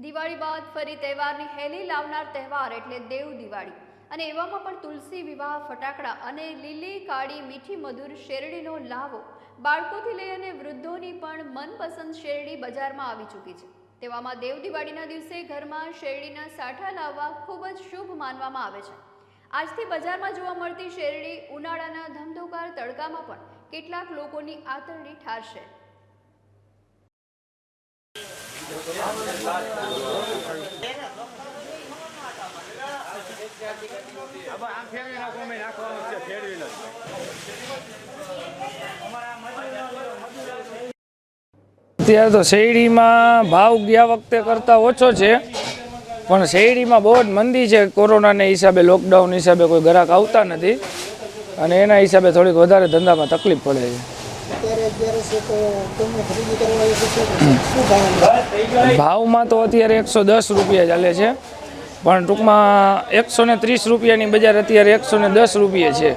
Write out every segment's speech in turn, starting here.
દિવાળી બાદ ફરી તહેવારની હેલી લાવનાર તહેવાર એટલે દેવ દિવાળી અને એવામાં પણ તુલસી વિવાહ ફટાકડા અને લીલી કાળી મીઠી મધુર શેરડીનો લાવો બાળકોથી લઈ અને વૃદ્ધોની પણ મનપસંદ શેરડી બજારમાં આવી ચૂકી છે। તેવામાં દેવ દિવાળીના દિવસે ઘરમાં શેરડીના સાઠા લાવવા ખૂબ જ શુભ માનવામાં આવે છે। આજથી બજારમાં જોવા મળતી શેરડી ઉનાળાના ધમધોકાર તડકામાં પણ કેટલાક લોકોની આંતરડી ઠારશે। અત્યારે તો શેરડીમાં ભાવ ગયા વખતે કરતાં ઓછો છે, પણ શેરડીમાં બહુ જ મંદી છે। કોરોનાને હિસાબે, લોકડાઉન હિસાબે કોઈ ગ્રાહક આવતા નથી અને એના હિસાબે થોડીક વધારે ધંધામાં તકલીફ પડે છે। ભાવમાં તો અત્યારે 110 રૂપિયા ચાલે છે, પણ ટૂંકમાં 130 રૂપિયાની બજાર અત્યારે 110 રૂપિયા છે।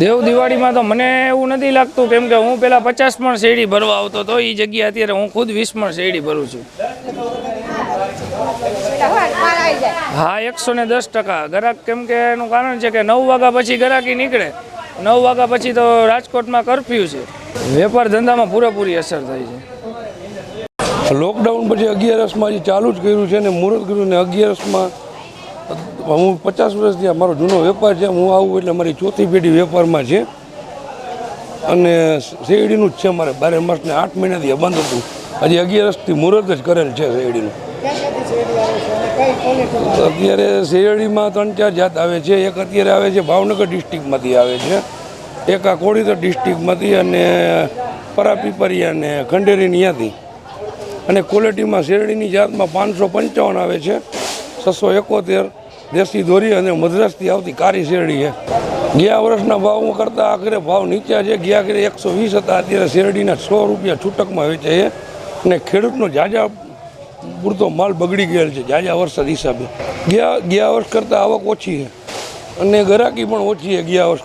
દેવ દિવાળીમાં તો મને એવું નથી લાગતું, કેમ કે હું પહેલાં 50 મણ શેરડી ભરવા આવતો હતો, એ જગ્યાએ અત્યારે હું ખુદ 20 મણ શેરડી ભરું છું। હા, 110% ગ્રાહક, કેમ કે એનું કારણ છે કે 9 વાગ્યા પછી ગ્રાહકી નીકળે। 9 વાગ્યા પછી તો રાજકોટમાં કર્ફ્યુ છે, વેપાર ધંધામાં પૂરેપૂરી અસર થાય છે। લોકડાઉન પછી 11 જે ચાલુ જ કર્યું છે ને મુહૂર્ત કર્યું ને 11 હું 50 વર્ષથી મારો જૂનો વેપાર છે। હું આવું એટલે મારી ચોથી પેઢી વેપારમાં છે અને શેરડીનું જ છે મારે 12 માસને 8 મહિનાથી બંધ હતું, હજી 11થી મુહૂર્ત જ કરેલ છે શેરડીનું। અત્યારે શેરડીમાં 3-4 જાત આવે છે। એક અત્યારે આવે છે ભાવનગર ડિસ્ટ્રિક્ટમાંથી આવે છે, એક આ કોડીદર ડિસ્ટ્રિક્ટમાંથી અને પરાપીપરિયા અને ખંડેરીની ત્યાંથી। અને ક્વોલિટીમાં શેરડીની જાતમાં 555 આવે છે, 671 દેશી દોરી અને મદ્રાસથી આવતી કારી શેરડી છે। ગયા વર્ષના ભાવ કરતાં આખરે ભાવ નીચા છે। ગયા આખરે 120 હતા, અત્યારે શેરડીના 100 રૂપિયા છૂટકમાં વેચાય છે અને ખેડૂતનો જાજા પૂરતો માલ બગડી ગયેલ છે જાજા વરસાદ હિસાબે। ગયા વર્ષ કરતાં આવક ઓછી છે અને ગ્રાહકી પણ ઓછી છે ગયા વર્ષ